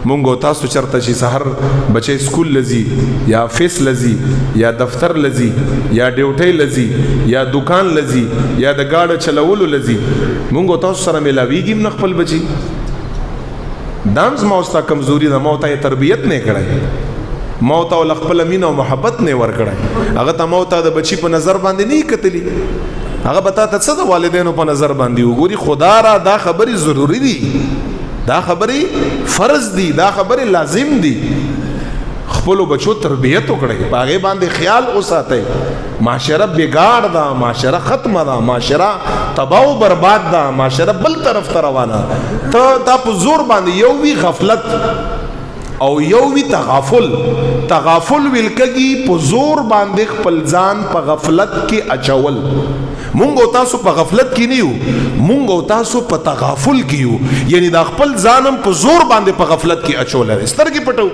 مونږ او تاسو چرته چې سحر بچي سکول لذي یا افیس لذي یا دفتر لذي یا ډیوټي لذي یا دکان لذي یا د گاډه چلولو لذي مونږ او تاسو سره ملاويږي من خپل بچي دامز موستا کمزوري د موتا تربيت نه کړای موتا ول خپل امین او محبت نه ور کړای هغه ته موتا د بچي په نظر باندې نه کتلی هغه بتا ته څه د والدینو په نظر باندې وګوري خدا را دا خبري ضروری دي دا خبري فرض دي دا خبري لازم دي خپل بچو تربیت وکړي باغې باندې خیال اوساته معاشره بګاړ دا معاشره ختمه دا معاشره تباہ و برباد دا معاشره بل طرف ته روانه ته دا په زور باندې یو وی غفلت او یو وی تغافل ویل کږي په زور باندې خپل ځان په غفلت کې اچول مونږ او تاسو په غفلت کې نه یو مونږ او تاسو په تغافل کې یو یعنی دا خپل ځانم په زور باندې په غفلت کې اچول سترګې پټو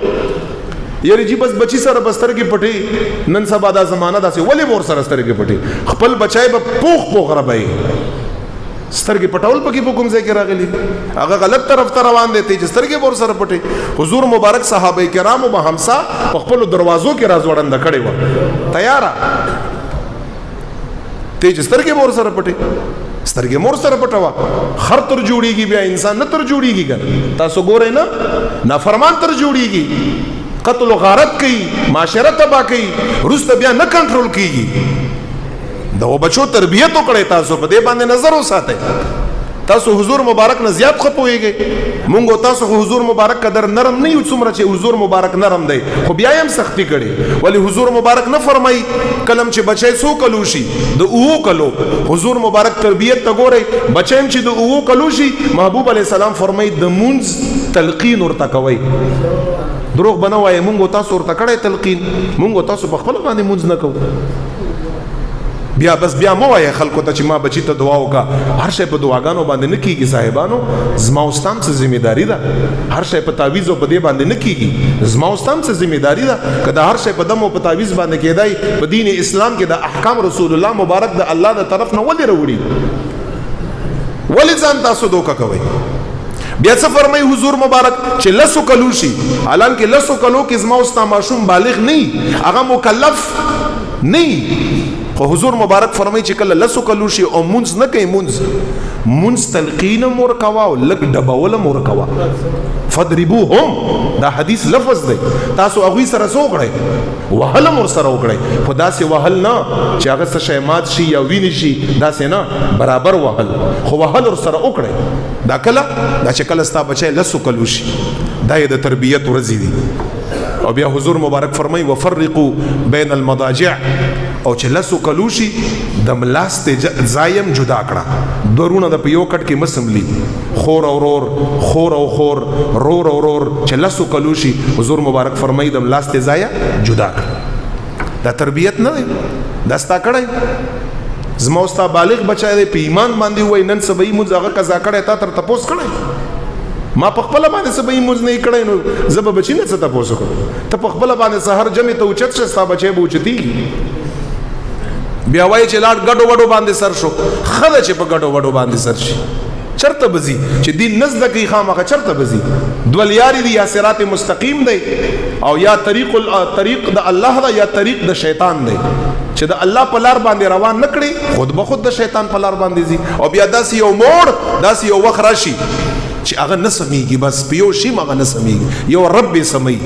یعنی جی بس بچی سره بستر کې پټي نن سبا دا زمانہ داسې ولې ور سره ستر کې پټي خپل بچای به پوخ ربای سترګې پټول پکې په کوم ځای کې راغلي هغه غلط طرف ته روان دي چې سترګې ور سره پټي حضور مبارک صحابه کرامو به همسا په خپل دروازو کې راز وړاند کړي و تیارا ته چې سترګې ور سره پټي سترګې مور سره پټوا خر تر جوړيږي بیا انسان نه تر جوړيږي ګر تاسو ګورئ نه نافرمان تر جوړيږي قتل و غارت کوي معاشره تباہ کوي روسته بیا نه کنټرول کیږي دا بچو تربیت وکړي تاسو په دې باندې نظر وساتئ تاسو حضور مبارک نه زیات خپويږي مونږ تاسو حضور مبارک قدر نرم نه یو څومره چې حضور مبارک نرم دی خو بیا هم سختی کړي ولی حضور مبارک نه فرمای کلم چې بچای سو کلوشي د او کلو حضور مبارک تربیت ته ګوري بچایم چې د او کلوشي محبوب علی السلام فرمای د مونږ تلقین ورته کوي دروغ بنوای مونږ تاسو ورته کړی تلقین مونږ تاسو په خپل باندې مونږ نه کوو بیا بس بیا مو وای خلکو ته چې ما بچی ته دعا وکا هر شی په دعاګانو باندې نه کیږي صاحبانو زما واستام څه ذمہداري ده هر شی په تعویذ او په دې باندې نه کیږي زما واستام څه ذمہداري ده کله هر شی په دمو په تعویذ باندې کېدای په دین اسلام کې د احکام رسول الله مبارک د الله د طرف نه ولې وروړي ولې ځان تاسو دوکا کوي بیا څه فرمای حضور مبارک چې لسو کلو شي حالانکه لسو کلو کې زما واستام ماشوم بالغ نه هغه مکلف نه خو حضور مبارک فرمای چې کله لسو کلو شي او منځ نه کوي منځ تلقین مور کوا او لک ډبول مور کوا فضربوهم دا حدیث لفظ دی تاسو هغه سره سوکړی وهل مور سره وکړی خدا سي وهل نه چې هغه څه شیمات شي یا ویني شي دا سي نه برابر وهل خو وهل سره وکړی دا کله دا چې کله ستا بچي لسو کلو شي دا د تربیت ورزي دي او بیا حضور مبارک فرمای وفرقوا بین المضاجع او چې لسو کلوشي د ملاست زایم جدا کړه درونه د پیو کټ کې مسملی خور او رور خور او خور رور او رور چې لسو کلوشي حضور مبارک فرمای د ملاست زایا جدا کړه دا تربیت نه دی دا ستا کړه زما استا بالغ بچای دی په ایمان باندې وای نن سبا یې موږ هغه قضا کړه تا تر تپوس کړه ما په خپل باندې سبا یې موږ نه کړه نو زب بچی نه څه تپوس کړه ته په خپل باندې سحر جمع ته اوچت شستا بچي بوچتی بیا وای چې لاړ غډو وډو باندې سر شو خله چې په غډو وډو باندې سر شي چرته بزي چې دین نزد کی خامخه چرته بزي دولياري دی یا صراط مستقیم دی او یا طریق د الله دا یا طریق د شیطان دی چې د الله په لار باندې روان نکړي خود به خود د شیطان په لار باندې زی او بیا داسې یو موړ داسې یو وخت راشي چې هغه نه سميږي بس پیو شي هغه نه سميږي یو رب سمي